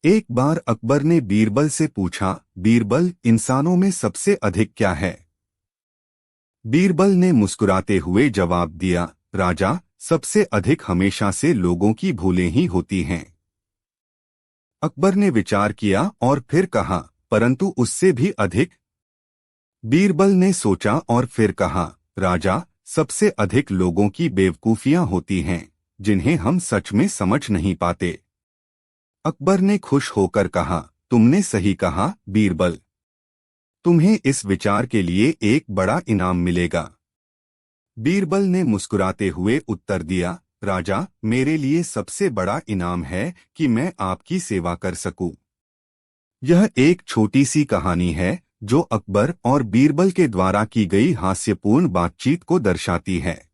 एक बार अकबर ने बीरबल से पूछा, बीरबल, इंसानों में सबसे अधिक क्या है? बीरबल ने मुस्कुराते हुए जवाब दिया, राजा, सबसे अधिक हमेशा से लोगों की भूलें ही होती हैं। अकबर ने विचार किया और फिर कहा, परंतु उससे भी अधिक? बीरबल ने सोचा और फिर कहा, राजा, सबसे अधिक लोगों की बेवकूफियां होती हैं, जिन्हें हम सच में समझ नहीं पाते। अकबर ने खुश होकर कहा, तुमने सही कहा बीरबल। तुम्हें इस विचार के लिए एक बड़ा इनाम मिलेगा। बीरबल ने मुस्कुराते हुए उत्तर दिया, राजा, मेरे लिए सबसे बड़ा इनाम है कि मैं आपकी सेवा कर सकूं। यह एक छोटी सी कहानी है जो अकबर और बीरबल के द्वारा की गई हास्यपूर्ण बातचीत को दर्शाती है।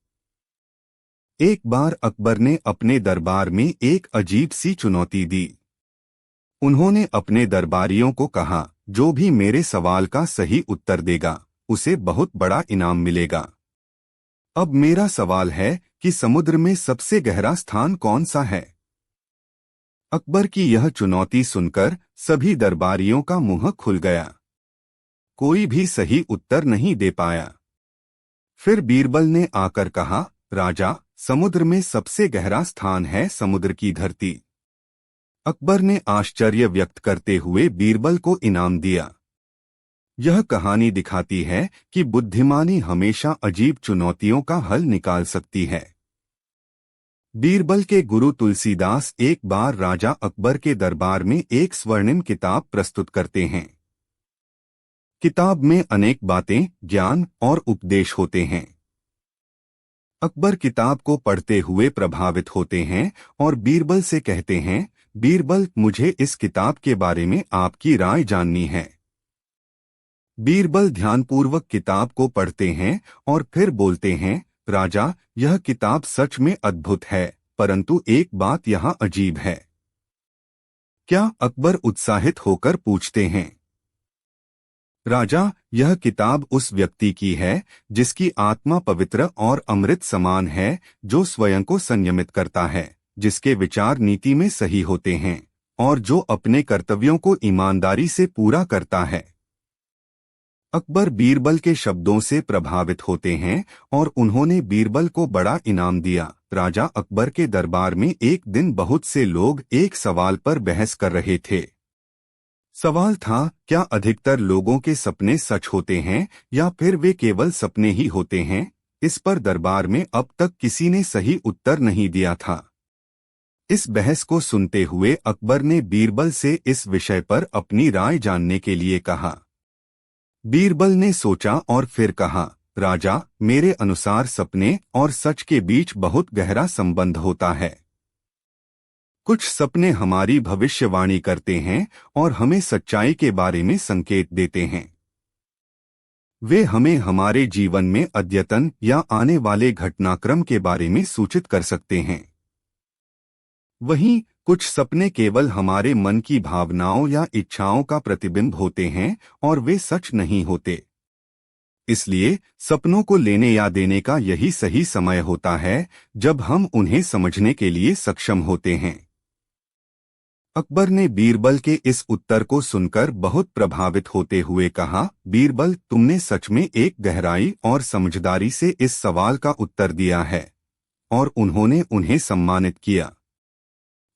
एक बार अकबर ने अपने दरबार में एक अजीब सी चुनौती दी। उन्होंने अपने दरबारियों को कहा, जो भी मेरे सवाल का सही उत्तर देगा, उसे बहुत बड़ा इनाम मिलेगा। अब मेरा सवाल है कि समुद्र में सबसे गहरा स्थान कौन सा है? अकबर की यह चुनौती सुनकर सभी दरबारियों का मुंह खुल गया। कोई भी सही उत्तर नहीं दे पाया। फिर बीरबल ने आकर कहा, राजा, समुद्र में सबसे गहरा स्थान है समुद्र की धरती। अकबर ने आश्चर्य व्यक्त करते हुए बीरबल को इनाम दिया। यह कहानी दिखाती है कि बुद्धिमानी हमेशा अजीब चुनौतियों का हल निकाल सकती है। बीरबल के गुरु तुलसीदास एक बार राजा अकबर के दरबार में एक स्वर्णिम किताब प्रस्तुत करते हैं। किताब में अनेक बातें, ज्ञान और उपदेश होते हैं। अकबर किताब को पढ़ते हुए प्रभावित होते हैं और बीरबल से कहते हैं, बीरबल, मुझे इस किताब के बारे में आपकी राय जाननी है। बीरबल ध्यानपूर्वक किताब को पढ़ते हैं और फिर बोलते हैं, राजा, यह किताब सच में अद्भुत है, परंतु एक बात यहाँ अजीब है। क्या? अकबर उत्साहित होकर पूछते हैं। राजा, यह किताब उस व्यक्ति की है जिसकी आत्मा पवित्र और अमृत समान है, जो स्वयं को संयमित करता है, जिसके विचार नीति में सही होते हैं और जो अपने कर्तव्यों को ईमानदारी से पूरा करता है। अकबर बीरबल के शब्दों से प्रभावित होते हैं और उन्होंने बीरबल को बड़ा इनाम दिया। राजा अकबर के दरबार में एक दिन बहुत से लोग एक सवाल पर बहस कर रहे थे। सवाल था, क्या अधिकतर लोगों के सपने सच होते हैं या फिर वे केवल सपने ही होते हैं? इस पर दरबार में अब तक किसी ने सही उत्तर नहीं दिया था। इस बहस को सुनते हुए अकबर ने बीरबल से इस विषय पर अपनी राय जानने के लिए कहा। बीरबल ने सोचा और फिर कहा, राजा, मेरे अनुसार सपने और सच के बीच बहुत गहरा संबंध होता है। कुछ सपने हमारी भविष्यवाणी करते हैं और हमें सच्चाई के बारे में संकेत देते हैं। वे हमें हमारे जीवन में अद्यतन या आने वाले घटनाक्रम के बारे में सूचित कर सकते हैं। वहीं कुछ सपने केवल हमारे मन की भावनाओं या इच्छाओं का प्रतिबिंब होते हैं और वे सच नहीं होते। इसलिए सपनों को लेने या देने का यही सही समय होता है जब हम उन्हें समझने के लिए सक्षम होते हैं। अकबर ने बीरबल के इस उत्तर को सुनकर बहुत प्रभावित होते हुए कहा, बीरबल, तुमने सच में एक गहराई और समझदारी से इस सवाल का उत्तर दिया है। और उन्होंने उन्हें सम्मानित किया।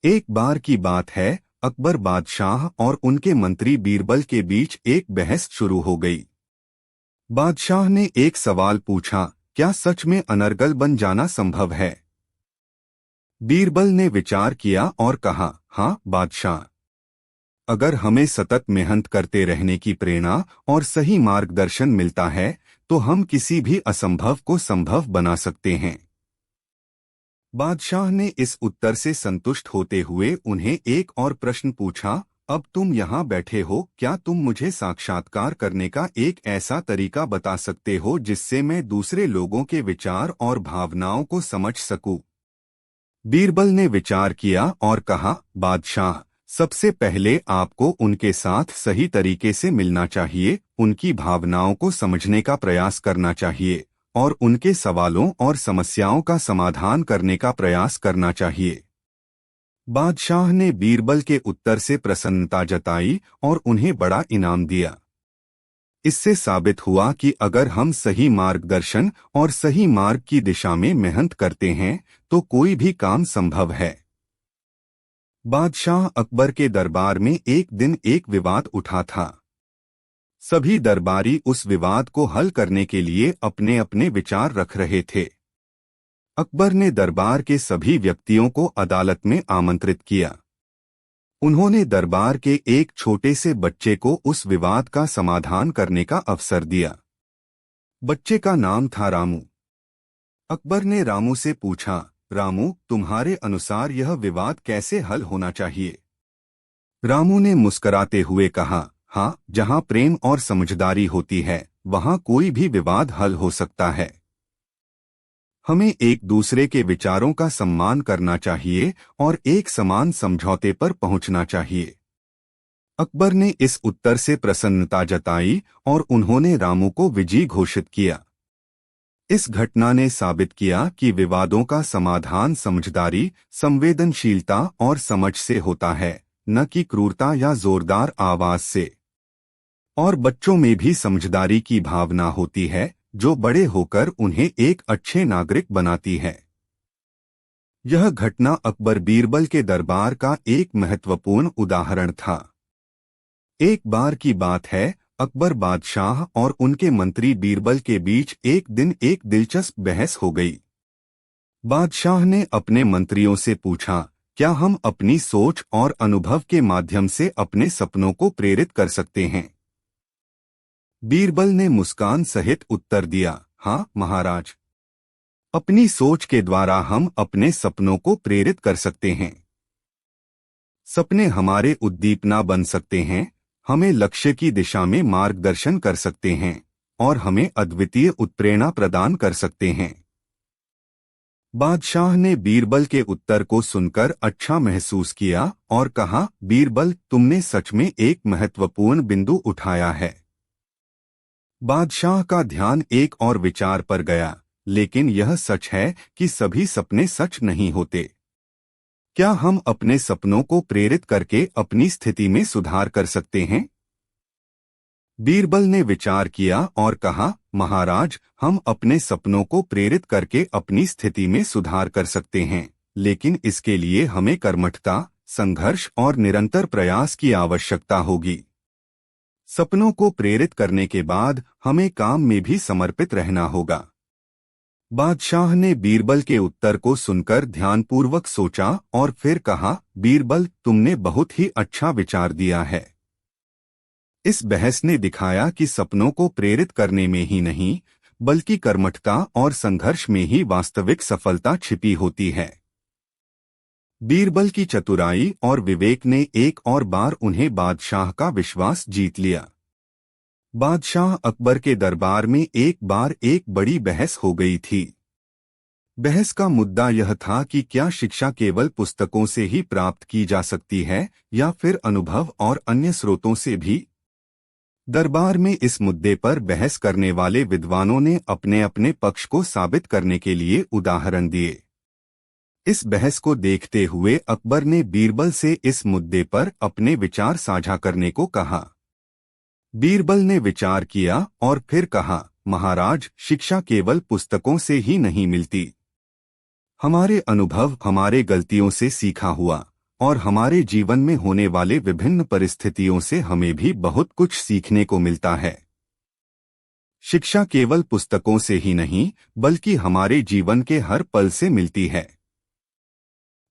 एक बार की बात है, अकबर बादशाह और उनके मंत्री बीरबल के बीच एक बहस शुरू हो गई। बादशाह ने एक सवाल पूछा, क्या सच में अनर्गल बन जाना संभव है? बीरबल ने विचार किया और कहा, हाँ बादशाह, अगर हमें सतत मेहनत करते रहने की प्रेरणा और सही मार्गदर्शन मिलता है तो हम किसी भी असंभव को संभव बना सकते हैं। बादशाह ने इस उत्तर से संतुष्ट होते हुए उन्हें एक और प्रश्न पूछा, अब तुम यहाँ बैठे हो, क्या तुम मुझे साक्षात्कार करने का एक ऐसा तरीका बता सकते हो जिससे मैं दूसरे लोगों के विचार और भावनाओं को समझ सकूं? बीरबल ने विचार किया और कहा, बादशाह, सबसे पहले आपको उनके साथ सही तरीके से मिलना चाहिए, उनकी भावनाओं को समझने का प्रयास करना चाहिए और उनके सवालों और समस्याओं का समाधान करने का प्रयास करना चाहिए। बादशाह ने बीरबल के उत्तर से प्रसन्नता जताई और उन्हें बड़ा इनाम दिया। इससे साबित हुआ कि अगर हम सही मार्गदर्शन और सही मार्ग की दिशा में मेहनत करते हैं तो कोई भी काम संभव है। बादशाह अकबर के दरबार में एक दिन एक विवाद उठा था। सभी दरबारी उस विवाद को हल करने के लिए अपने अपने विचार रख रहे थे। अकबर ने दरबार के सभी व्यक्तियों को अदालत में आमंत्रित किया। उन्होंने दरबार के एक छोटे से बच्चे को उस विवाद का समाधान करने का अवसर दिया। बच्चे का नाम था रामू। अकबर ने रामू से पूछा, रामू, तुम्हारे अनुसार यह विवाद कैसे हल होना चाहिए? रामू ने मुस्कुराते हुए कहा, हाँ, जहाँ प्रेम और समझदारी होती है वहाँ कोई भी विवाद हल हो सकता है। हमें एक दूसरे के विचारों का सम्मान करना चाहिए और एक समान समझौते पर पहुंचना चाहिए। अकबर ने इस उत्तर से प्रसन्नता जताई और उन्होंने रामू को विजयी घोषित किया। इस घटना ने साबित किया कि विवादों का समाधान समझदारी, संवेदनशीलता और समझ से होता है, न कि क्रूरता या जोरदार आवाज से। और बच्चों में भी समझदारी की भावना होती है जो बड़े होकर उन्हें एक अच्छे नागरिक बनाती है। यह घटना अकबर बीरबल के दरबार का एक महत्वपूर्ण उदाहरण था। एक बार की बात है, अकबर बादशाह और उनके मंत्री बीरबल के बीच एक दिन एक दिलचस्प बहस हो गई। बादशाह ने अपने मंत्रियों से पूछा, क्या हम अपनी सोच और अनुभव के माध्यम से अपने सपनों को प्रेरित कर सकते हैं? बीरबल ने मुस्कान सहित उत्तर दिया, हाँ महाराज। अपनी सोच के द्वारा हम अपने सपनों को प्रेरित कर सकते हैं। सपने हमारे उद्दीपना बन सकते हैं, हमें लक्ष्य की दिशा में मार्गदर्शन कर सकते हैं और हमें अद्वितीय उत्प्रेरणा प्रदान कर सकते हैं। बादशाह ने बीरबल के उत्तर को सुनकर अच्छा महसूस किया और कहा, बीरबल, तुमने सच में एक महत्वपूर्ण बिंदु उठाया है। बादशाह का ध्यान एक और विचार पर गया, लेकिन यह सच है कि सभी सपने सच नहीं होते। क्या हम अपने सपनों को प्रेरित करके अपनी स्थिति में सुधार कर सकते हैं? बीरबल ने विचार किया और कहा, महाराज, हम अपने सपनों को प्रेरित करके अपनी स्थिति में सुधार कर सकते हैं, लेकिन इसके लिए हमें कर्मठता, संघर्ष और निरंतर प्रयास की आवश्यकता होगी। सपनों को प्रेरित करने के बाद हमें काम में भी समर्पित रहना होगा। बादशाह ने बीरबल के उत्तर को सुनकर ध्यानपूर्वक सोचा और फिर कहा, बीरबल, तुमने बहुत ही अच्छा विचार दिया है। इस बहस ने दिखाया कि सपनों को प्रेरित करने में ही नहीं, बल्कि कर्मठता और संघर्ष में ही वास्तविक सफलता छिपी होती है। बीरबल की चतुराई और विवेक ने एक और बार उन्हें बादशाह का विश्वास जीत लिया। बादशाह अकबर के दरबार में एक बार एक बड़ी बहस हो गई थी। बहस का मुद्दा यह था कि क्या शिक्षा केवल पुस्तकों से ही प्राप्त की जा सकती है या फिर अनुभव और अन्य स्रोतों से भी। दरबार में इस मुद्दे पर बहस करने वाले विद्वानों ने अपने अपने पक्ष को साबित करने के लिए उदाहरण दिए। इस बहस को देखते हुए अकबर ने बीरबल से इस मुद्दे पर अपने विचार साझा करने को कहा। बीरबल ने विचार किया और फिर कहा, महाराज, शिक्षा केवल पुस्तकों से ही नहीं मिलती। हमारे अनुभव, हमारे गलतियों से सीखा हुआ और हमारे जीवन में होने वाले विभिन्न परिस्थितियों से हमें भी बहुत कुछ सीखने को मिलता है। शिक्षा केवल पुस्तकों से ही नहीं, बल्कि हमारे जीवन के हर पल से मिलती है।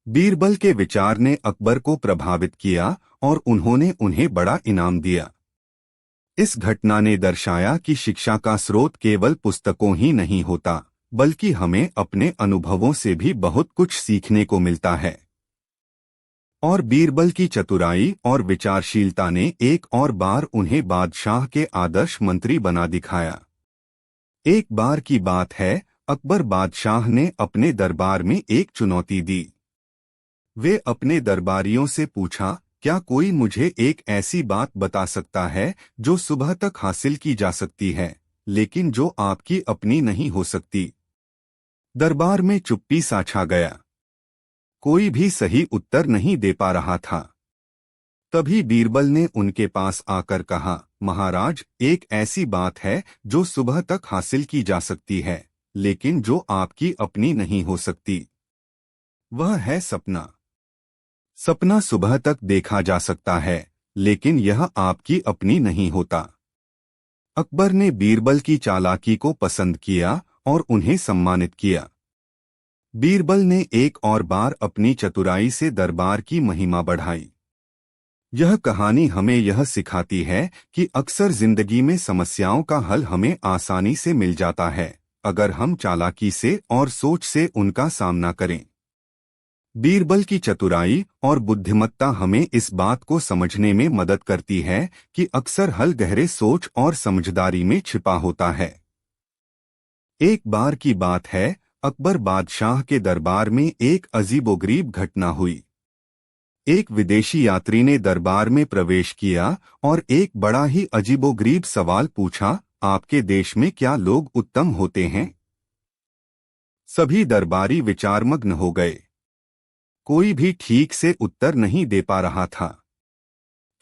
बीरबल के विचार ने अकबर को प्रभावित किया और उन्होंने उन्हें बड़ा इनाम दिया। इस घटना ने दर्शाया कि शिक्षा का स्रोत केवल पुस्तकों ही नहीं होता, बल्कि हमें अपने अनुभवों से भी बहुत कुछ सीखने को मिलता है। और बीरबल की चतुराई और विचारशीलता ने एक और बार उन्हें बादशाह के आदर्श मंत्री बना दिखाया। एक बार की बात है, अकबर बादशाह ने अपने दरबार में एक चुनौती दी। वे अपने दरबारियों से पूछा, क्या कोई मुझे एक ऐसी बात बता सकता है जो सुबह तक हासिल की जा सकती है, लेकिन जो आपकी अपनी नहीं हो सकती? दरबार में चुप्पी सा छा गया। कोई भी सही उत्तर नहीं दे पा रहा था। तभी बीरबल ने उनके पास आकर कहा, महाराज, एक ऐसी बात है जो सुबह तक हासिल की जा सकती है, लेकिन जो आपकी अपनी नहीं हो सकती। वह है सपना। सपना सुबह तक देखा जा सकता है, लेकिन यह आपकी अपनी नहीं होता। अकबर ने बीरबल की चालाकी को पसंद किया और उन्हें सम्मानित किया। बीरबल ने एक और बार अपनी चतुराई से दरबार की महिमा बढ़ाई। यह कहानी हमें यह सिखाती है कि अक्सर जिंदगी में समस्याओं का हल हमें आसानी से मिल जाता है, अगर हम चालाकी से और सोच से उनका सामना करें। बीरबल की चतुराई और बुद्धिमत्ता हमें इस बात को समझने में मदद करती है कि अक्सर हल गहरे सोच और समझदारी में छिपा होता है। एक बार की बात है, अकबर बादशाह के दरबार में एक अजीबोगरीब घटना हुई। एक विदेशी यात्री ने दरबार में प्रवेश किया और एक बड़ा ही अजीबोगरीब सवाल पूछा, आपके देश में क्या लोग उत्तम होते हैं? सभी दरबारी विचारमग्न हो गए। कोई भी ठीक से उत्तर नहीं दे पा रहा था।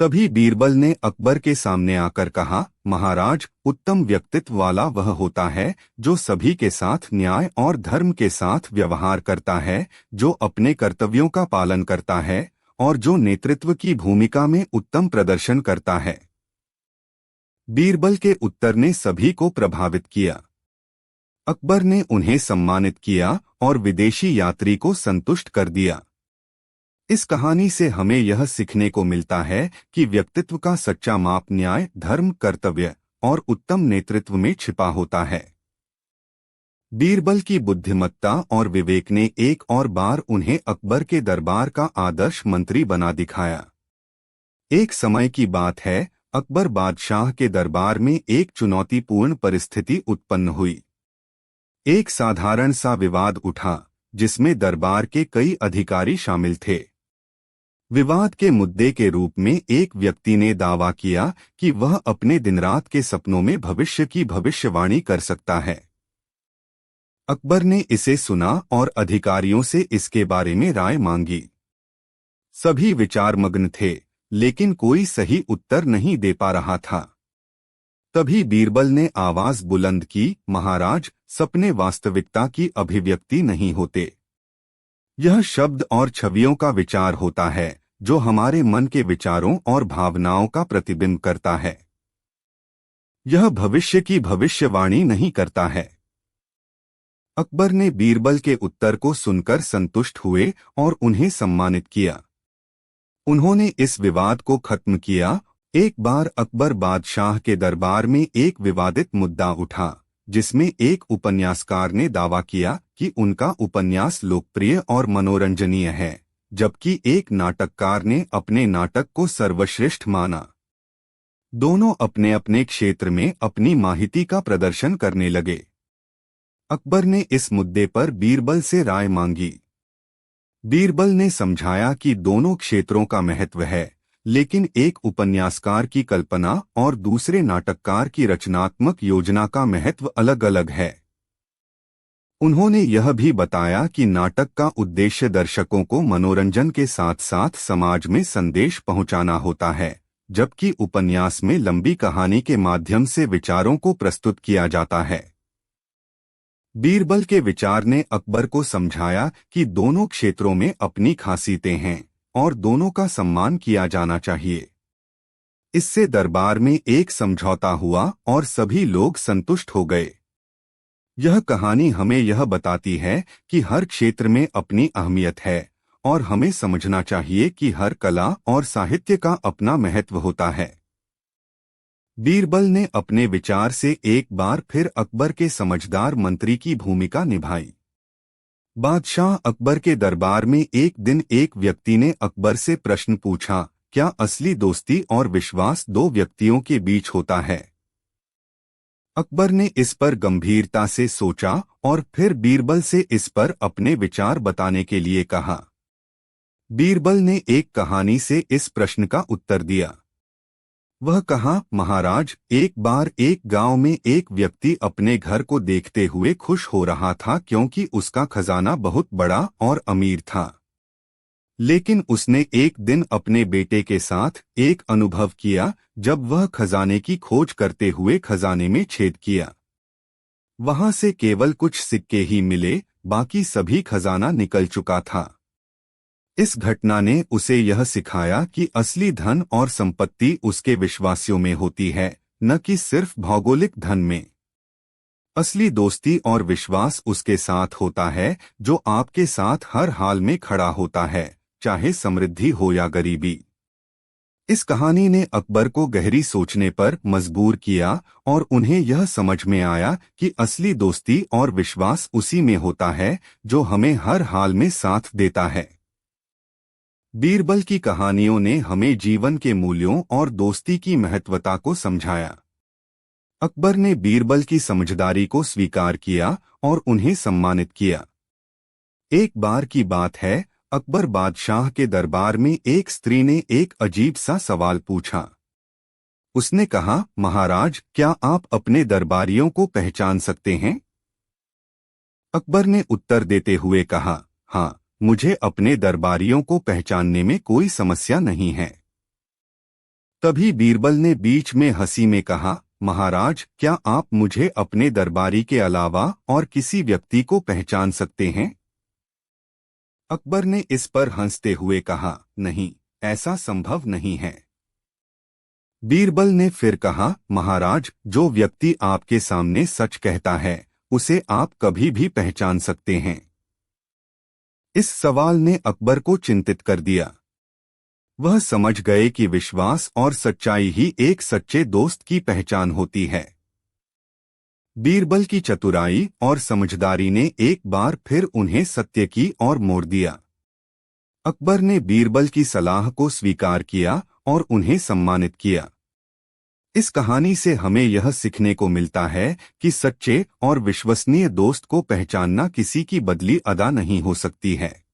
तभी बीरबल ने अकबर के सामने आकर कहा, महाराज, उत्तम व्यक्तित्व वाला वह होता है जो सभी के साथ न्याय और धर्म के साथ व्यवहार करता है, जो अपने कर्तव्यों का पालन करता है और जो नेतृत्व की भूमिका में उत्तम प्रदर्शन करता है। बीरबल के उत्तर ने सभी को प्रभावित किया। अकबर ने उन्हें सम्मानित किया और विदेशी यात्री को संतुष्ट कर दिया। इस कहानी से हमें यह सीखने को मिलता है कि व्यक्तित्व का सच्चा माप न्याय, धर्म, कर्तव्य और उत्तम नेतृत्व में छिपा होता है। बीरबल की बुद्धिमत्ता और विवेक ने एक और बार उन्हें अकबर के दरबार का आदर्श मंत्री बना दिखाया। एक समय की बात है, अकबर बादशाह के दरबार में एक चुनौतीपूर्ण परिस्थिति उत्पन्न हुई। एक साधारण सा विवाद उठा, जिसमें दरबार के कई अधिकारी शामिल थे। विवाद के मुद्दे के रूप में एक व्यक्ति ने दावा किया कि वह अपने दिन रात के सपनों में भविष्य की भविष्यवाणी कर सकता है। अकबर ने इसे सुना और अधिकारियों से इसके बारे में राय मांगी। सभी विचारमग्न थे, लेकिन कोई सही उत्तर नहीं दे पा रहा था। तभी बीरबल ने आवाज बुलंद की, महाराज, सपने वास्तविकता की अभिव्यक्ति नहीं होते। यह शब्द और छवियों का विचार होता है, जो हमारे मन के विचारों और भावनाओं का प्रतिबिंब करता है। यह भविष्य की भविष्यवाणी नहीं करता है। अकबर ने बीरबल के उत्तर को सुनकर संतुष्ट हुए और उन्हें सम्मानित किया। उन्होंने इस विवाद को खत्म किया। एक बार अकबर बादशाह के दरबार में एक विवादित मुद्दा उठा, जिसमें एक उपन्यासकार ने दावा किया कि उनका उपन्यास लोकप्रिय और मनोरंजनीय है, जबकि एक नाटककार ने अपने नाटक को सर्वश्रेष्ठ माना। दोनों अपने अपने क्षेत्र में अपनी माहिती का प्रदर्शन करने लगे। अकबर ने इस मुद्दे पर बीरबल से राय मांगी। बीरबल ने समझाया कि दोनों क्षेत्रों का महत्व है, लेकिन एक उपन्यासकार की कल्पना और दूसरे नाटककार की रचनात्मक योजना का महत्व अलग अलग है। उन्होंने यह भी बताया कि नाटक का उद्देश्य दर्शकों को मनोरंजन के साथ साथ समाज में संदेश पहुंचाना होता है, जबकि उपन्यास में लंबी कहानी के माध्यम से विचारों को प्रस्तुत किया जाता है। बीरबल के विचार ने अकबर को समझाया कि दोनों क्षेत्रों में अपनी खासियतें हैं और दोनों का सम्मान किया जाना चाहिए। इससे दरबार में एक समझौता हुआ और सभी लोग संतुष्ट हो गए। यह कहानी हमें यह बताती है कि हर क्षेत्र में अपनी अहमियत है और हमें समझना चाहिए कि हर कला और साहित्य का अपना महत्व होता है। बीरबल ने अपने विचार से एक बार फिर अकबर के समझदार मंत्री की भूमिका निभाई। बादशाह अकबर के दरबार में एक दिन एक व्यक्ति ने अकबर से प्रश्न पूछा, क्या असली दोस्ती और विश्वास दो व्यक्तियों के बीच होता है? अकबर ने इस पर गंभीरता से सोचा और फिर बीरबल से इस पर अपने विचार बताने के लिए कहा। बीरबल ने एक कहानी से इस प्रश्न का उत्तर दिया। वह कहा, महाराज, एक बार एक गांव में एक व्यक्ति अपने घर को देखते हुए खुश हो रहा था क्योंकि उसका खजाना बहुत बड़ा और अमीर था। लेकिन उसने एक दिन अपने बेटे के साथ एक अनुभव किया जब वह खजाने की खोज करते हुए खजाने में छेद किया। वहां से केवल कुछ सिक्के ही मिले, बाकी सभी खजाना निकल चुका था। इस घटना ने उसे यह सिखाया कि असली धन और संपत्ति उसके विश्वासियों में होती है, न कि सिर्फ भौगोलिक धन में। असली दोस्ती और विश्वास उसके साथ होता है जो आपके साथ हर हाल में खड़ा होता है, चाहे समृद्धि हो या गरीबी। इस कहानी ने अकबर को गहरी सोचने पर मजबूर किया और उन्हें यह समझ में आया कि असली दोस्ती और विश्वास उसी में होता है जो हमें हर हाल में साथ देता है। बीरबल की कहानियों ने हमें जीवन के मूल्यों और दोस्ती की महत्वता को समझाया। अकबर ने बीरबल की समझदारी को स्वीकार किया और उन्हें सम्मानित किया। एक बार की बात है, अकबर बादशाह के दरबार में एक स्त्री ने एक अजीब सा सवाल पूछा। उसने कहा, महाराज, क्या आप अपने दरबारियों को पहचान सकते हैं? अकबर ने उत्तर देते हुए कहा, हाँ, मुझे अपने दरबारियों को पहचानने में कोई समस्या नहीं है। तभी बीरबल ने बीच में हंसी में कहा, महाराज, क्या आप मुझे अपने दरबारी के अलावा और किसी व्यक्ति को पहचान सकते हैं? अकबर ने इस पर हंसते हुए कहा, नहीं, ऐसा संभव नहीं है। बीरबल ने फिर कहा, महाराज, जो व्यक्ति आपके सामने सच कहता है उसे आप कभी भी पहचान सकते हैं। इस सवाल ने अकबर को चिंतित कर दिया। वह समझ गए कि विश्वास और सच्चाई ही एक सच्चे दोस्त की पहचान होती है। बीरबल की चतुराई और समझदारी ने एक बार फिर उन्हें सत्य की ओर मोड़ दिया। अकबर ने बीरबल की सलाह को स्वीकार किया और उन्हें सम्मानित किया। इस कहानी से हमें यह सीखने को मिलता है कि सच्चे और विश्वसनीय दोस्त को पहचानना किसी की बदली अदा नहीं हो सकती है।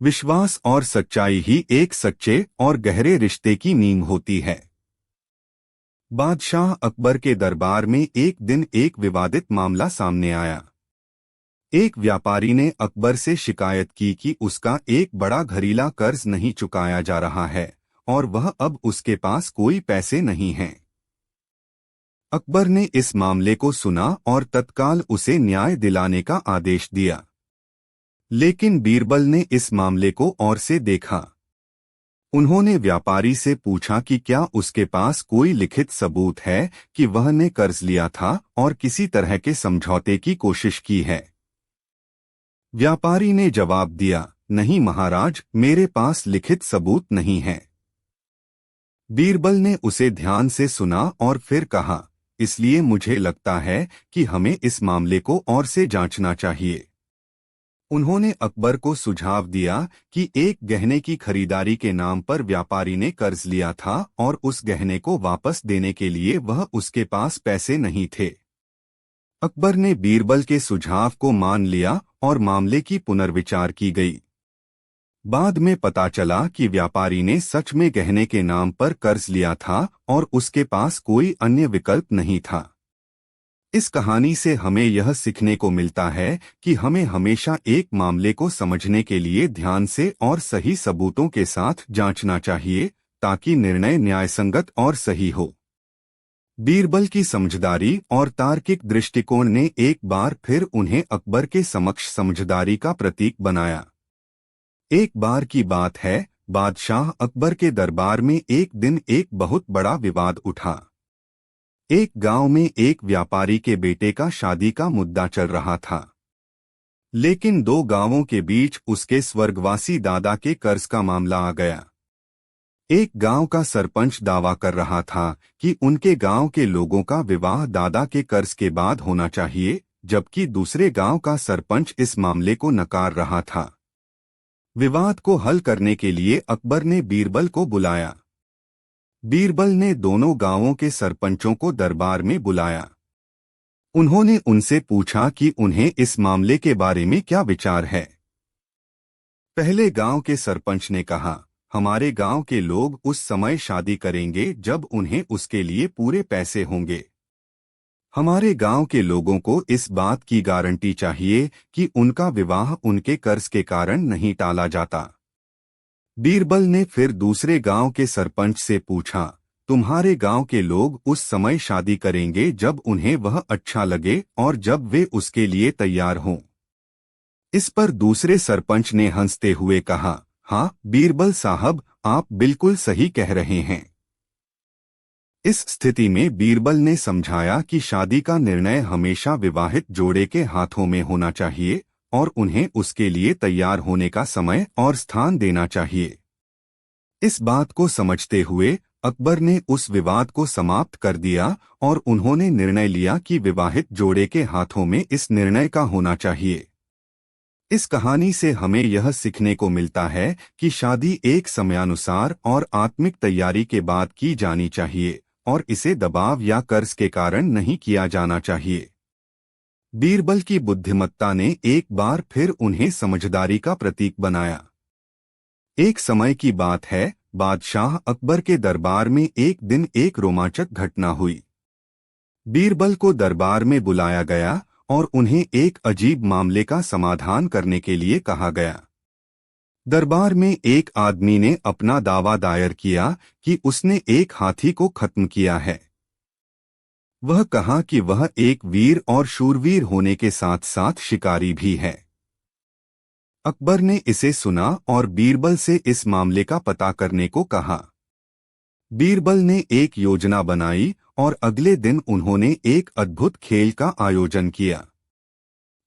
विश्वास और सच्चाई ही एक सच्चे और गहरे रिश्ते की नींव होती है। बादशाह अकबर के दरबार में एक दिन एक विवादित मामला सामने आया। एक व्यापारी ने अकबर से शिकायत की कि उसका एक बड़ा घड़ीला कर्ज नहीं चुकाया जा रहा है और वह अब उसके पास कोई पैसे नहीं हैं। अकबर ने इस मामले को सुना और तत्काल उसे न्याय दिलाने का आदेश दिया। लेकिन बीरबल ने इस मामले को और से देखा। उन्होंने व्यापारी से पूछा कि क्या उसके पास कोई लिखित सबूत है कि वह ने कर्ज लिया था और किसी तरह के समझौते की कोशिश की है। व्यापारी ने जवाब दिया, नहीं महाराज, मेरे पास लिखित सबूत नहीं है। बीरबल ने उसे ध्यान से सुना और फिर कहा, इसलिए मुझे लगता है कि हमें इस मामले को और से जांचना चाहिए। उन्होंने अकबर को सुझाव दिया कि एक गहने की खरीदारी के नाम पर व्यापारी ने कर्ज लिया था और उस गहने को वापस देने के लिए वह उसके पास पैसे नहीं थे। अकबर ने बीरबल के सुझाव को मान लिया और मामले की पुनर्विचार की गई। बाद में पता चला कि व्यापारी ने सच में गहने के नाम पर कर्ज लिया था और उसके पास कोई अन्य विकल्प नहीं था। इस कहानी से हमें यह सीखने को मिलता है कि हमें हमेशा एक मामले को समझने के लिए ध्यान से और सही सबूतों के साथ जांचना चाहिए ताकि निर्णय न्यायसंगत और सही हो। बीरबल की समझदारी और तार्किक दृष्टिकोण ने एक बार फिर उन्हें अकबर के समक्ष समझदारी का प्रतीक बनाया। एक बार की बात है, बादशाह अकबर के दरबार में एक दिन एक बहुत बड़ा विवाद उठा। एक गांव में एक व्यापारी के बेटे का शादी का मुद्दा चल रहा था। लेकिन दो गांवों के बीच उसके स्वर्गवासी दादा के कर्ज का मामला आ गया। एक गांव का सरपंच दावा कर रहा था कि उनके गांव के लोगों का विवाह दादा के कर्ज के बाद होना चाहिए, जबकि दूसरे गांव का सरपंच इस मामले को नकार रहा था। विवाद को हल करने के लिए अकबर ने बीरबल को बुलाया। बीरबल ने दोनों गांवों के सरपंचों को दरबार में बुलाया। उन्होंने उनसे पूछा कि उन्हें इस मामले के बारे में क्या विचार है। पहले गांव के सरपंच ने कहा, हमारे गांव के लोग उस समय शादी करेंगे जब उन्हें उसके लिए पूरे पैसे होंगे। हमारे गांव के लोगों को इस बात की गारंटी चाहिए कि उनका विवाह उनके कर्ज के कारण नहीं टाला जाता। बीरबल ने फिर दूसरे गांव के सरपंच से पूछा, तुम्हारे गांव के लोग उस समय शादी करेंगे जब उन्हें वह अच्छा लगे और जब वे उसके लिए तैयार हों। इस पर दूसरे सरपंच ने हंसते हुए कहा, हाँ बीरबल साहब, आप बिल्कुल सही कह रहे हैं। इस स्थिति में बीरबल ने समझाया कि शादी का निर्णय हमेशा विवाहित जोड़े के हाथों में होना चाहिए और उन्हें उसके लिए तैयार होने का समय और स्थान देना चाहिए। इस बात को समझते हुए अकबर ने उस विवाद को समाप्त कर दिया और उन्होंने निर्णय लिया कि विवाहित जोड़े के हाथों में इस निर्णय का होना चाहिए। इस कहानी से हमें यह सीखने को मिलता है कि शादी एक समयानुसार और आत्मिक तैयारी के बाद की जानी चाहिए और इसे दबाव या कर्ज के कारण नहीं किया जाना चाहिए। बीरबल की बुद्धिमत्ता ने एक बार फिर उन्हें समझदारी का प्रतीक बनाया। एक समय की बात है, बादशाह अकबर के दरबार में एक दिन एक रोमांचक घटना हुई। बीरबल को दरबार में बुलाया गया और उन्हें एक अजीब मामले का समाधान करने के लिए कहा गया। दरबार में एक आदमी ने अपना दावा दायर किया कि उसने एक हाथी को खत्म किया है। वह कहा कि वह एक वीर और शूरवीर होने के साथ साथ शिकारी भी है। अकबर ने इसे सुना और बीरबल से इस मामले का पता करने को कहा। बीरबल ने एक योजना बनाई और अगले दिन उन्होंने एक अद्भुत खेल का आयोजन किया।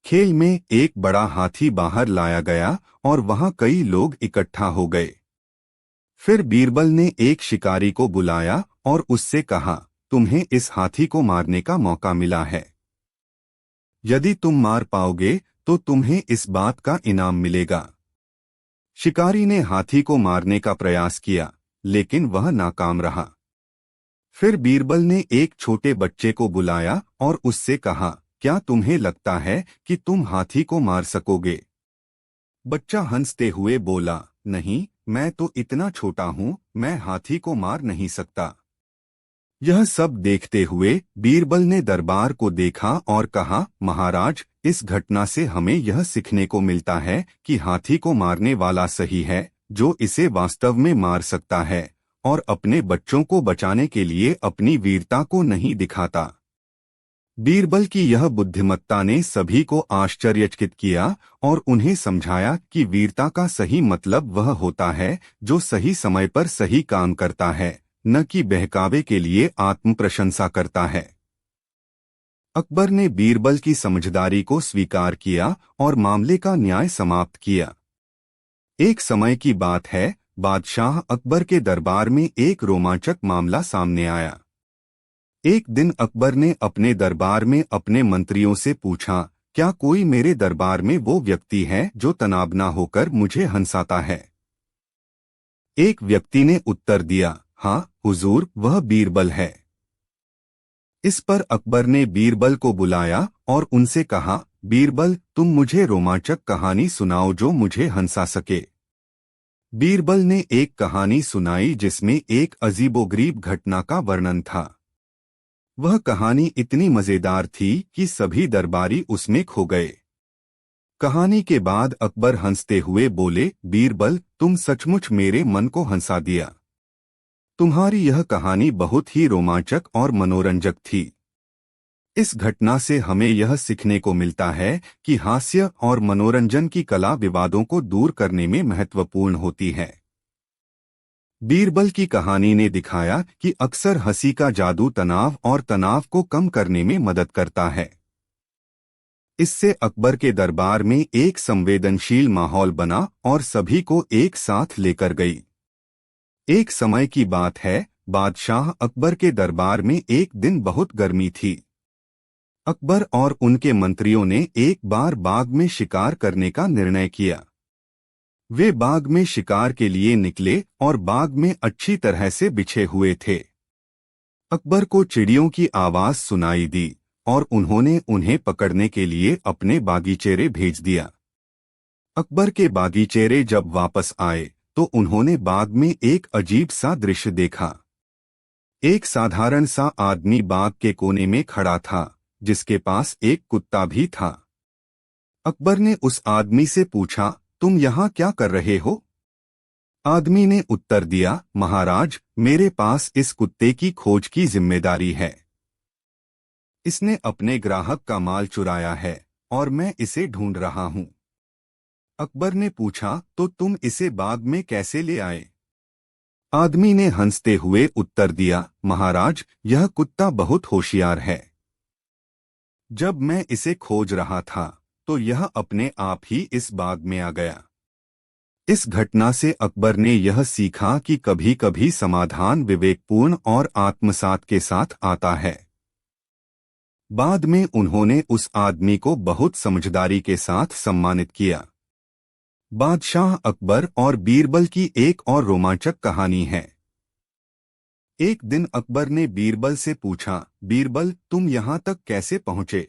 खेल में एक बड़ा हाथी बाहर लाया गया और वहां कई लोग इकट्ठा हो गए। फिर बीरबल ने एक शिकारी को बुलाया और उससे कहा, तुम्हें इस हाथी को मारने का मौका मिला है। यदि तुम मार पाओगे तो तुम्हें इस बात का इनाम मिलेगा। शिकारी ने हाथी को मारने का प्रयास किया, लेकिन वह नाकाम रहा। फिर बीरबल ने एक छोटे बच्चे को बुलाया और उससे कहा, क्या तुम्हें लगता है कि तुम हाथी को मार सकोगे? बच्चा हंसते हुए बोला, नहीं, मैं तो इतना छोटा हूं, मैं हाथी को मार नहीं सकता। यह सब देखते हुए बीरबल ने दरबार को देखा और कहा, महाराज, इस घटना से हमें यह सीखने को मिलता है कि हाथी को मारने वाला सही है जो इसे वास्तव में मार सकता है और अपने बच्चों को बचाने के लिए अपनी वीरता को नहीं दिखाता। बीरबल की यह बुद्धिमत्ता ने सभी को आश्चर्यचकित किया और उन्हें समझाया कि वीरता का सही मतलब वह होता है जो सही समय पर सही काम करता है, न कि बहकावे के लिए आत्म प्रशंसा करता है। अकबर ने बीरबल की समझदारी को स्वीकार किया और मामले का न्याय समाप्त किया। एक समय की बात है, बादशाह अकबर के दरबार में एक रोमांचक मामला सामने आया। एक दिन अकबर ने अपने दरबार में अपने मंत्रियों से पूछा, क्या कोई मेरे दरबार में वो व्यक्ति है जो तनाव न होकर मुझे हंसाता है? एक व्यक्ति ने उत्तर दिया, हाँ हुजूर, वह बीरबल है। इस पर अकबर ने बीरबल को बुलाया और उनसे कहा, बीरबल, तुम मुझे रोमांचक कहानी सुनाओ जो मुझे हंसा सके। बीरबल ने एक कहानी सुनाई जिसमें एक अजीबोगरीब घटना का वर्णन था। वह कहानी इतनी मजेदार थी कि सभी दरबारी उसमें खो गए। कहानी के बाद अकबर हंसते हुए बोले, बीरबल, तुम सचमुच मेरे मन को हंसा दिया। तुम्हारी यह कहानी बहुत ही रोमांचक और मनोरंजक थी। इस घटना से हमें यह सीखने को मिलता है कि हास्य और मनोरंजन की कला विवादों को दूर करने में महत्वपूर्ण होती है। बीरबल की कहानी ने दिखाया कि अक्सर हंसी का जादू तनाव और तनाव को कम करने में मदद करता है। इससे अकबर के दरबार में एक संवेदनशील माहौल बना और सभी को एक साथ लेकर गई। एक समय की बात है, बादशाह अकबर के दरबार में एक दिन बहुत गर्मी थी। अकबर और उनके मंत्रियों ने एक बार बाग में शिकार करने का निर्णय किया। वे बाग में शिकार के लिए निकले और बाग में अच्छी तरह से बिछे हुए थे। अकबर को चिड़ियों की आवाज सुनाई दी और उन्होंने उन्हें पकड़ने के लिए अपने बागीचेरे भेज दिया। अकबर के बागीचेरे जब वापस आए तो उन्होंने बाग में एक अजीब सा दृश्य देखा। एक साधारण सा आदमी बाग के कोने में खड़ा था, जिसके पास एक कुत्ता भी था। अकबर ने उस आदमी से पूछा, तुम यहाँ क्या कर रहे हो? आदमी ने उत्तर दिया, महाराज, मेरे पास इस कुत्ते की खोज की जिम्मेदारी है। इसने अपने ग्राहक का माल चुराया है और मैं इसे ढूंढ रहा हूं। अकबर ने पूछा, तो तुम इसे बाग में कैसे ले आए? आदमी ने हंसते हुए उत्तर दिया, महाराज, यह कुत्ता बहुत होशियार है। जब मैं इसे खोज रहा था तो यह अपने आप ही इस बाग में आ गया। इस घटना से अकबर ने यह सीखा कि कभी कभी समाधान विवेकपूर्ण और आत्मसात के साथ आता है। बाद में उन्होंने उस आदमी को बहुत समझदारी के साथ सम्मानित किया। बादशाह अकबर और बीरबल की एक और रोमांचक कहानी है। एक दिन अकबर ने बीरबल से पूछा, बीरबल, तुम यहाँ तक कैसे पहुँचे?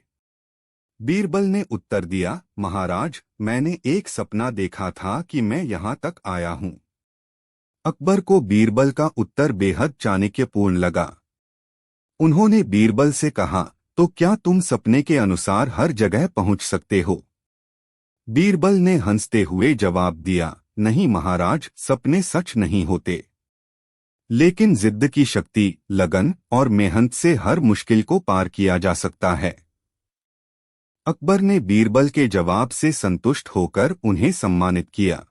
बीरबल ने उत्तर दिया, महाराज, मैंने एक सपना देखा था कि मैं यहाँ तक आया हूँ। अकबर को बीरबल का उत्तर बेहद चाणक्यपूर्ण लगा। उन्होंने बीरबल से कहा, तो क्या तुम सपने के अनुसार हर जगह पहुँच सकते हो? बीरबल ने हंसते हुए जवाब दिया, नहीं महाराज, सपने सच नहीं होते। लेकिन जिद्द की शक्ति, लगन और मेहनत से हर मुश्किल को पार किया जा सकता है। अकबर ने बीरबल के जवाब से संतुष्ट होकर उन्हें सम्मानित किया।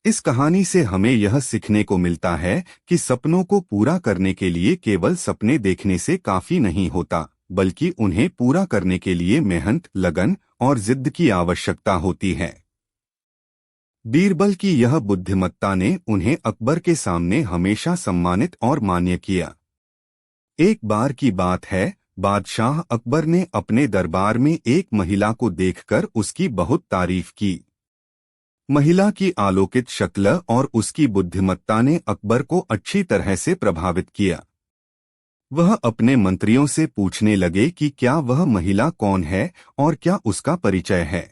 इस कहानी से हमें यह सीखने को मिलता है कि सपनों को पूरा करने के लिए केवल सपने देखने से काफी नहीं होता, बल्कि उन्हें पूरा करने के लिए मेहनत, लगन और जिद्द की आवश्यकता होती है। बीरबल की यह बुद्धिमत्ता ने उन्हें अकबर के सामने हमेशा सम्मानित और मान्य किया। एक बार की बात है, बादशाह अकबर ने अपने दरबार में एक महिला को देखकर उसकी बहुत तारीफ की। महिला की आलोकित शक्ल और उसकी बुद्धिमत्ता ने अकबर को अच्छी तरह से प्रभावित किया। वह अपने मंत्रियों से पूछने लगे कि क्या वह महिला कौन है और क्या उसका परिचय है।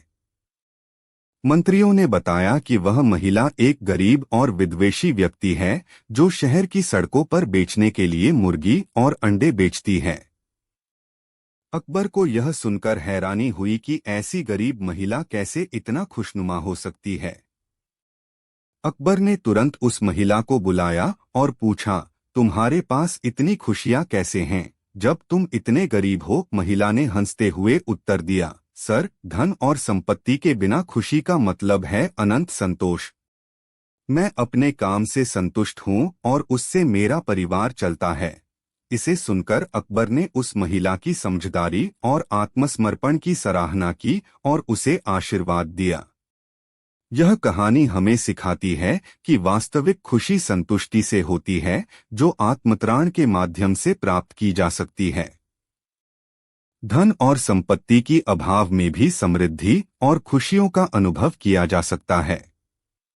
मंत्रियों ने बताया कि वह महिला एक गरीब और विद्वेषी व्यक्ति है जो शहर की सड़कों पर बेचने के लिए मुर्गी और अंडे बेचती है। अकबर को यह सुनकर हैरानी हुई कि ऐसी गरीब महिला कैसे इतना खुशनुमा हो सकती है। अकबर ने तुरंत उस महिला को बुलाया और पूछा, तुम्हारे पास इतनी खुशियां कैसे हैं जब तुम इतने गरीब हो? महिला ने हंसते हुए उत्तर दिया, सर, धन और संपत्ति के बिना खुशी का मतलब है अनंत संतोष। मैं अपने काम से संतुष्ट हूँ और उससे मेरा परिवार चलता है। इसे सुनकर अकबर ने उस महिला की समझदारी और आत्मसमर्पण की सराहना की और उसे आशीर्वाद दिया। यह कहानी हमें सिखाती है कि वास्तविक खुशी संतुष्टि से होती है, जो आत्मत्राण के माध्यम से प्राप्त की जा सकती है। धन और संपत्ति की अभाव में भी समृद्धि और खुशियों का अनुभव किया जा सकता है।